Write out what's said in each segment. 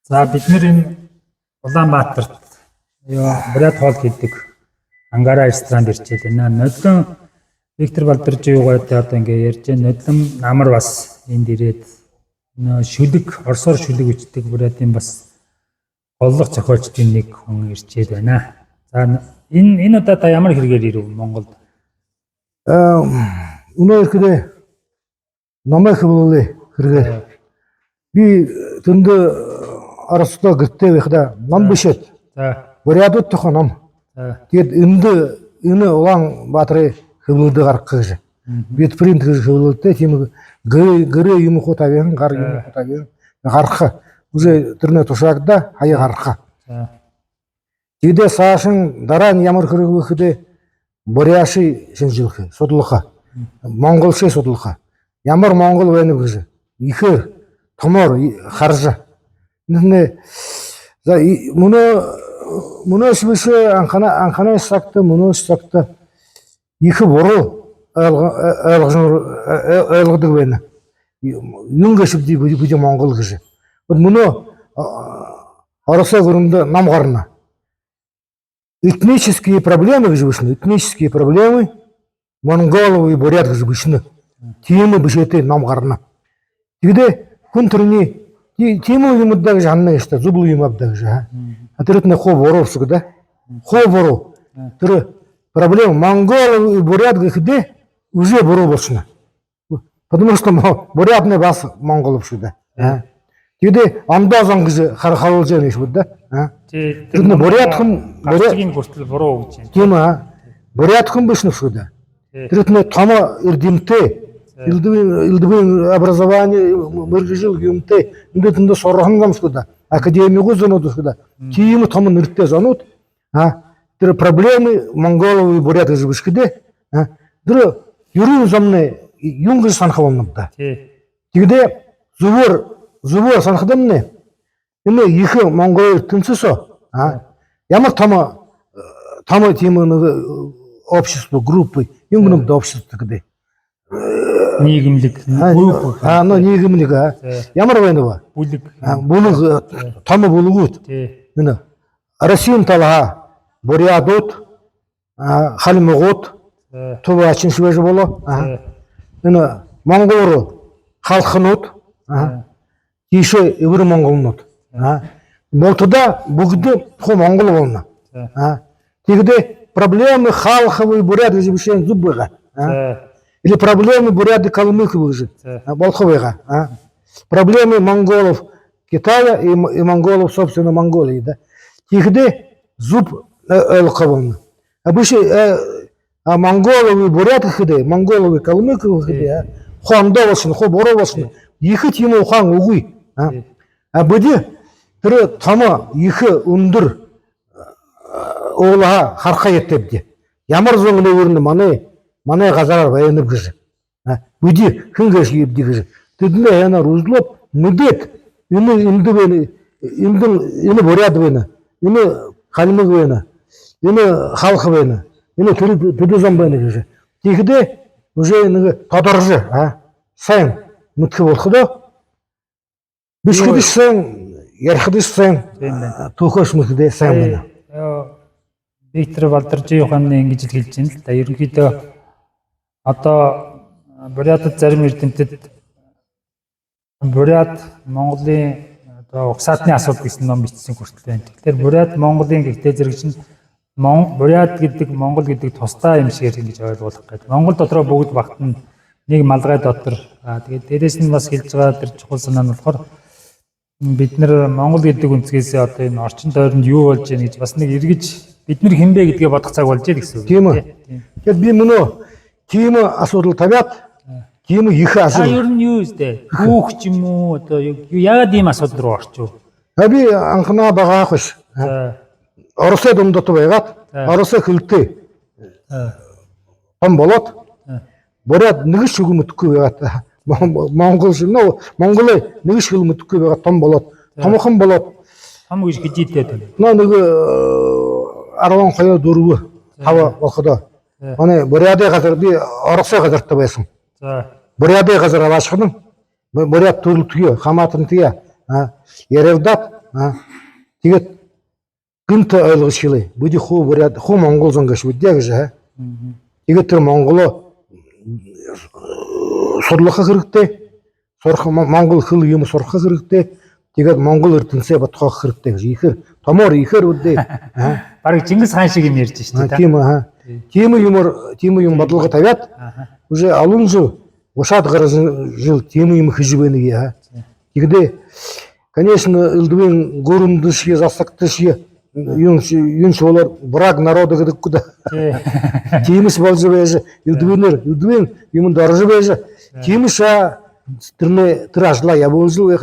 За бид нэр энэ Улаанбаатарт буряд хоол хийдэг Ангара ресторанд ирчээд байна. Нодлон Виктор Балдаржиугойд одоо ингээ ярьж байгаа нодлон намар бас энд ирээд шүлэг, орсоор шүлэг үчдэг бурядын бас голлох зохиолчдын нэг хүн ирчээд байна. За энэ удаа та ямар хэрэгээр ирв Монголд? Өнөө ирэхдээ намайг хөвлөлээ хэрэгээр би тэнд Оросдоо гэртээ байхдаа ном бишээд. За бурядууд тохоо ном. Тэгээд энэ Улаанбаатарын хөвлөлдөө гаргах гэж. Бид принт гэж хөвлөлдөө тийм гэрээ юм хутагийн гар юм хутагийн гаргах. Үгүй тэрнээ тушаагдаа хаяа гаргах. Тэгээд саашин дараа нь ямар хэрэг вэхдээ буряши шинжилгээ судлах. Монголши судлах. Ямар монгол байна гэж ихээр томор харж. Нэ за мөнөөс биш анханаас цагта мөнөөс цагта их буруу ойлгодог байна. Юм гэшибди бүж монгол гэж. Мөнөө Оросоо гөрөнд нам гарна. Этнические проблемы гэж биш. Этнические проблемы монголов и бурят гэж биш. Тийм бишэтэй нам гарна. Тэгдэ хүн төрний тийм юмдаа гэж ханна штэ зубл юм авдаг гэж. Тэрт нэ хоо буруу шүү да. Хоо буруу. Тэр проблема монгол и бурят гэхдээ уже буруу болчихно. Потому что бурят не бас монгол шүү да. Тэгдэ андазан гэж харуулж байгаа юм шүү да. Тэр нэ бурят хүн бурятгийн хүртэл буруу гэж байна. Тийм бурят хүн биш шүү да. Тэрт нэ том эрдэмтэй Илдвин образование мэргэжил юмтэй энд сурхан гамшгүй да. Академигүй зөнүүд шүү да. Тийм том нэртэй зөнүүд тэр проблемы монголов бурят гэж биш гэдэг. Тэр ерөн замны юм гэж санах болно да. Тэгдэ зүгээр санахдан нэ. Энэ их монгол тэнцэсо ямар том тийм нэг общество группы юмнууд общество гэдэг. Нийгэмлэг групп нийгэмлэг ямар байна вэ? Бүлэг том бүлгүүд энэ Российн талаа бурядууд халимгууд төваачин швэж болоо энэ монгол халхнууд тийшээ өвөр монголнууд болтуда бүгд хөө монгол болно. Тэгдэ проблемы халховый буряд гэж биш зүб байгаа. Или проблемы буряды калмыков же, Болховыга. Проблемы монголов Китая и монголов, собственно, Монголии. Да? Тихде зуб элхован. Обычно монголов и буряты хиде, монголов и калмыков хиде, хуандовашн, хоборовашн, ехать ему хан угуй. А быди, тэр тома ихе унdur олаа харха ятебди. Ямар зөнгөний өрн манай газараар баянып гэж. Бүди хингэж хийбди гэж. Тэднээ яна рузлоп мүдэт энэ буряд байна. Энэ халмыг байна. Энэ халх байна. Энэ төдөө байна гэж. Тэгэхдээ уже нэг тодорж сайн мэдэх болохдоо биш гэдэг сайн ярих гэдэг сайн түүхөөс мэдээ сайн байна. Виктор Балдаржиухан ингэж л хэлж байна л да. Ерөнхийдөө одоо бурядад зарим эрдэмтэд буряд Монголын одоо угсаатны асуудал гэсэн ном бичсэн хүртэл байна. Тэгэхээр буряд Монголын гэхдээ зэрэг чинь буряд гэдэг Монгол гэдэг тусдаа юм шиг ингэж ойлгох гэдэг. Монгол дотроо бүгд багтна нэг малгай дотор. Тэгээд дээрэс нь бас хэлж байгаа тэр чухал санаа нь болохоор бид нар Монгол гэдэг үнцгээс одоо энэ орчин тойронд юу болж байна гэж бас нэг эргэж бид нар хинбэ гэдгээ бодох цаг болж байна гэсэн үг. Тийм үү. Тэгэхээр би мөнөө тийм асуудал тавиад тийм их асуудал. Ер нь юу вэ? Хүүх ч юм уу одоо яагаад ийм асуудал руу орчих вэ? Би анхнаа байгаа хөш. Оросд өмдөд байгаад Оросоо хөлтэй. Том болоод буряд нэг шиг мэдхгүй байгаад Монгол нэг шиг мэдхгүй байгаад том болоод томхон болоод том гэж хижээтэй. Нэг 12 4 5 болходоо. Манай буряды газар би Оросоо газартай байсан. буряды газар алашхын бурят төрөлтгөө хамаатантыя Яревдат Тэгээд гэнт ойлгож хэлээ. Бүдий хуу буряд хуу монгол зон гэж үдээ гэж. Тэгээд тэр монголоо сурлах хэрэгтэй. Сурах монгол хэл юм сурах хэрэгтэй. Тэгээд монгол эрдэнэсээ бодохох хэрэгтэй гэж. Ихэр томоор ихэр үдээ. Бараг Чингис хаан шиг юм ярьж штэ. Тийм тийм юм бодлого тавиад уже олон жил ушаад гарсан жил тийм юм хийж байна гэх. Тэгдэ конечно элдвин гөрөмдөш засагташ юм шуулар браг народа гэдэг куда. Тиймс болж байж элдвин юм дорж байж тиймс тэр ажлаа явуулжул байх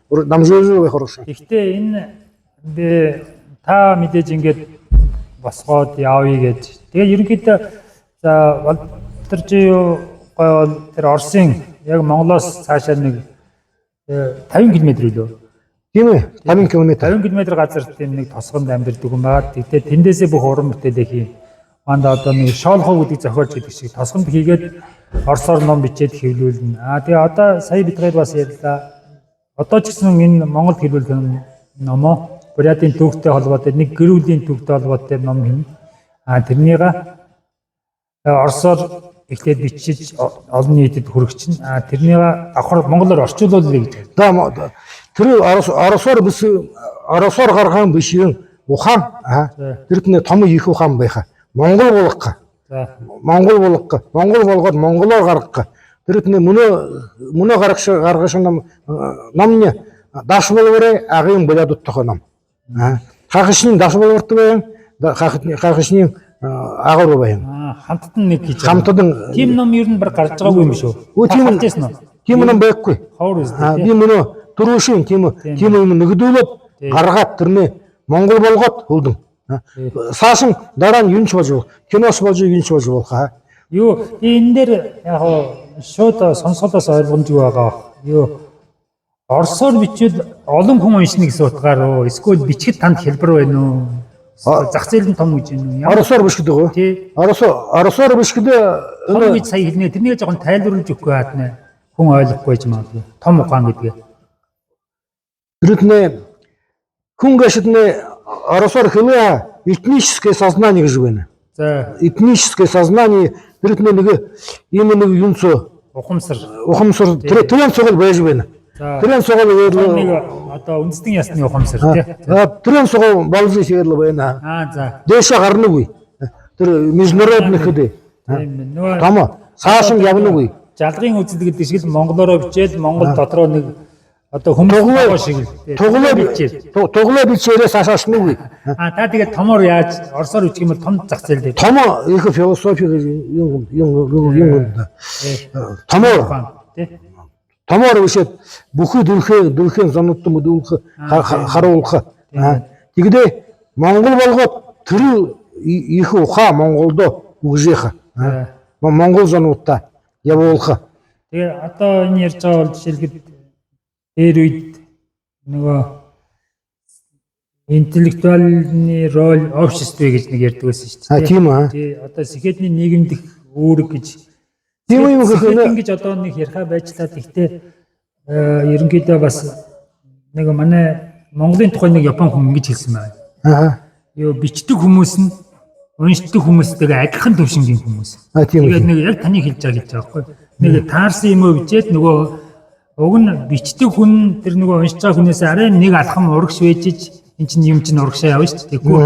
намжуулжул байх хорошо. Гэхдээ энэ би та мэдээж ингээд босгоод явъя гэж. Тэгээ ерөнхийдөө за Балдаржи юу гой тэр Оросын яг Монголоос цаашаа нэг 50 км үлээ. Тийм ээ 50 км. 50 км газар тийм нэг тосгонд амьдардаг юм байна. Тэгээд тэндээсээ бүх уран бүтээлээ хийн. Манд одоо нэг шоолхоо гэдэг зохиолч гэдэг шиг тосгонд хийгээд Оросоор ном бичээд хэвлүүлнэ. Тэгээ одоо сая бидгээр бас ярьлаа. Одоо ч гэсэн энэ Монголд хэвлүүлэх номоо бурятын түүхтэй холбоотой нэг гэрүүлийн түүхтэй холбоотой ном хийнэ. Тэрнийга Оросоор эхлээд бичиж олон нийтэд хүргэчихнэ. Тэрнийга давхар монголоор орчуулуулъя гэж. Тэр Оросоор гаргахан биш юм ухаан. Тэр том их ухаан байха. Монгол болгох. Монгол болгоод монголоор гаргах. Тэр мөнө гаргаш намны дашвалварэ агын болоод тохоо нам. Хагашны дашвалварт байна. Хагашны агар байна. Хамтд нэг гэж. Хамтд тийм ном ер нь бар гарч байгаагүй юм шүү. Тийм ном байхгүй. Би мөнө түрүүшин тийм юм нэгдүүлээд гаргаад тэрнээ монгол болгоод хөлдөн. Саасан дараа нь юунч болж кинос болж юунч болж болох. Юу энэ дээр яг шууд сонсголоос ойлгомжгүй байгаа. Юу Оросоор бичвэл олон хүн уншна гэсэн утгаар эсвэл бичгэд танд хэлбэр байна уу? Зах зээл нь том гэж байна уу? Оросоор биш гэдэг үү? Тий. Оросоор биш гэдэг том гэж сая хэлнэ. Тэрнийг жоохон тайлбарлаж өгөхгүй хатна. Хүн ойлгохгүй ч магадгүй. Том ухаан гэдэг. Тэрэтнэ хүн гэшднэ Оросоор хэлээ этническое сознание гэж байна. За этническое сознание тэрэтнэ нэг юм нэг юунцоо ухамсар тэрэн цогол байж байна. Тэрэн цогол одоо үндэстэн ясны ухамсар тий. Тэрэн цогол болж шигэрлээ байна. За. Дэше гарнаггүй. Тэр международных хэдэ. Томо цаашин явнаггүй. Жалгын үзэл гэдэг шиг л монголоор бичээд монгол дотроо нэг одоо хүмүүс шиг туглаа бичээрээ цаашаашнаггүй. Та тэгээд томоор яаж Оросоор бичих юм бол том зах зээл дээр. Томо их философи юм. Томоор бишээд бүхий дүрхэн зоноттой дүрх харуулах. Тэгдээ монгол болгоод тэр их ухаа монголдо үгжих. Монгол зоноттой явуулах. Тэгээ одоо энэ ярьж байгаа бол жишээлбэл дээр үед нөгөө интеллектуальны роль обществе гэж нэг ярьдаг байсан шүү дээ. Тийм үү? Тий, одоо Сэхэдний нийгэмдэх үүрэг гэж. Тийм юм гэхээр ингэж одоо нэг ярихаа байжлаа. Гэхдээ ерөнхийдөө бас нэг манай Монголын тухай нэг Япон хүн ингэж хэлсэн байна. Юу бичдэг хүмүүс нь уншдаг хүмүүстэйгээ адилхан төвшингийн хүмүүс. Тэгээд нэг яг таны хэлж байгаа байхгүй. Нэг таарсан юм уу бичээд нөгөө уг нь бичдэг хүн тэр нөгөө уншиж байгаа хүнээс арай нэг алхам урагш вэжиж эн чинь юм чинь урагшаа явна шүү дээ. Тэгэхгүй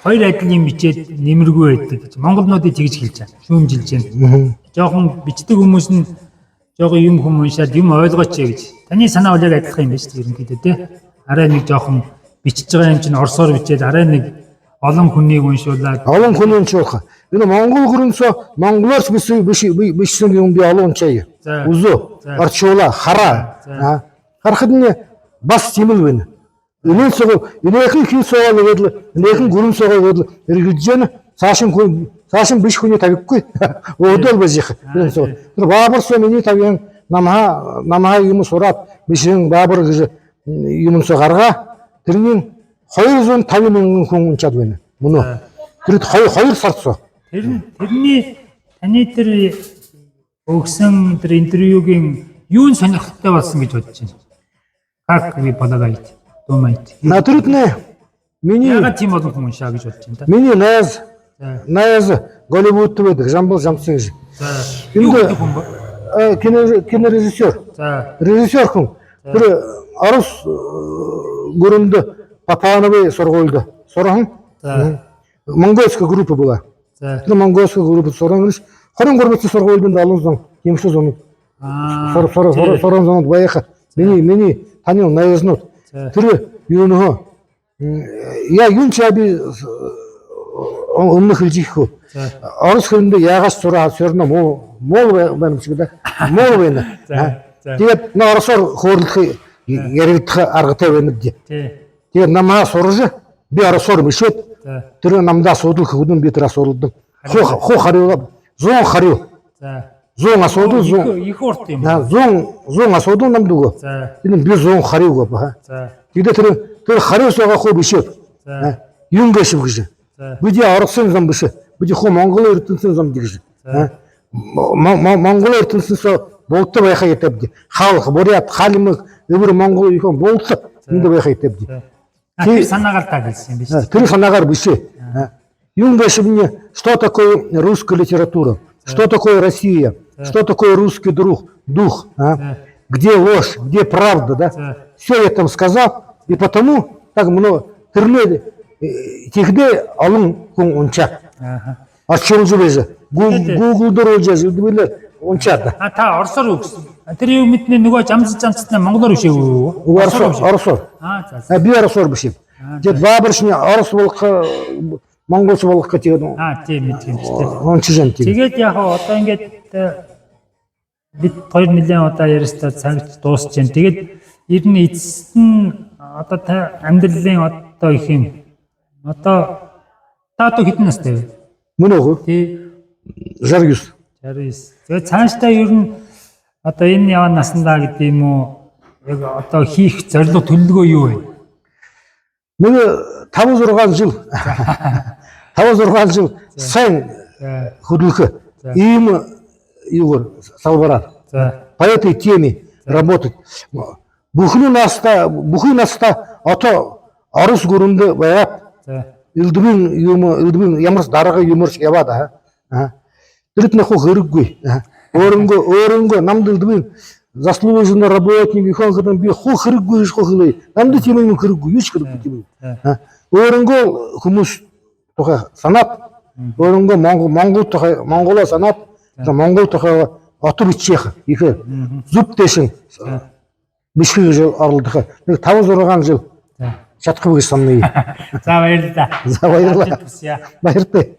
хоёр адил юм бичээд нэмэргүй байдаг гэж монголнуудыг тэгж хэлж байгаа. Шүүмжилж байна. Жохон бичдэг хүмүүс нь жохон юм хүм уншаад юм ойлгооч гэж. Таны санаа бол яг адилхан юм байна шүү дээ ерөнхийдөө тий. Арай нэг жохон бичиж байгаа юм чинь орсоор бичээд арай нэг олон хүнийг уншуулад олон хүн уншуулах. Энэ монгол хөрөнцөө монголоос бичсэн юм би олон уншаа. Үзөө орчуула хараа. Харахад нь бас тийм л байна. Энэхэн хин суугаад энэхэн гүрэн суугаад эргэлж яана. Цаашин биш хүний тавихгүй. Өдөр байж их. Тэр Баабар суу миний тавьян намаа юм сураад бишэн Баабар гэж юм суу гаргаа. Тэрний 250 мянган хүн унчаад байна. Мөн үү? Тэрд 2 сард суу. Тэрний таны тэр өгсөн тэр интервьюгийн юу сонирхолтой болсон гэж бодож байна. Как вы полагаете? Думаете. На трудне Ягаад тийм олон хүн уншаа гэж бодож байна та? миний За. найз Голливудд байдаг Жамбыл Жамсын гэж. За. Энд Юу гэдэг хүн бэ? кинорежиссер. За. Режиссер хүн. Тэр Орос гүрэнд Папановый сургуульд сурсан. За. Монгольская группа была. За. Тэр монгольская группа сурсан гэж 23 сургуульд олон юмшил зам сурсан зам баяха. Миний танил найзнууд. Тэр юуноо я юунчаби өмнөх хэлж ихгүй. Орос хэлэнд яагаас сураад сөрнө муу байна ч гэдэг. Муу байна. Тэгээд на оросоор хөөрлөх яригдах аргатай байна дээ. Тэгээд намаа сурж би оросоор мишээд тэр намдаа судал хөвдөн би тэраа суралдан. Хуу хариу 100 хариу. За. 100 асуудал 100 Их урт юм. 100 асуудал намд өгөө. За. Энэ би 100 хариу гоо. За. Тэгээд тэр хариус байгаа хөө бишээ. Юм гээш гэж. Бид Оросын зам биш. Бид хөө Монгол ертөнцийн зам гэж. Монгол ертөнцөөс бүгд байхаа ятабди. Хаалх, бурят, халимэг, өвөр Монгол их бүгд энд байхаа ятабди. Тэр санаагаар та хэлсэн юм биш үү? Тэр санаагаар биш. Юм гээш мне, что такое русская литература? Что такое Россия? Что такое русский дух? Где ложь, где правда, да? Все я там сказал, и потому так много техде алын хүн унчаад. Арчилж байж Google дээр үжиж үдвэлэр унчаад. Та орсоор юу гэсэн? Тэр юу мэднэ нөгөө жамцтай монголоор биш үү? Оросоор. За. Би оросоор биш. Тэгээд баабаршны орос болох монголч болох гэдэг. Тийм мэдрэм ч тийм. Унчиж юм тийм. Тэгээд яг одоо ингээд бид 2 жилийн удаа ярьстаа цагт дуусч जैन. Тэгээд ер нь эцэст нь одоо та амьдралын одоо их юм. Одоо та одоо хэдэн настай вэ? Мөн үү? Тий. 69. 69. Тэгээд цаашдаа ер нь одоо энэ яваа насандаа гэдэг юм уу? Яг одоо хийх зорилго төлөвлөгөө юу вэ? Нэг 5-6 жил 5-6 жил сайн хөдөлгөх ийм юугаар салбараар по этой теме работать. Бүхний настай одоо Орос гүрэнд байгаад элдвэн ямар дарга юмрч яваад тэрд нөхө хэрэггүй. Өөрөнгө намд элдвэн заслуженный работник ихон гэдэг би хөө хэрэггүй хөө хэлээ. Намд тийм юм хэрэггүй юу ч хэрэггүй тийм. Өөрөнгө хүмүүс тухай санаад өөрөнгө Монгол тухай Монголоо санаад Монгол тухай отор бичих их зүг дэшин мишхиж орлох. Нэг 5-6 жил чадахгүй гэж санана. За баярлалаа. За баярлалаа. Баяртай.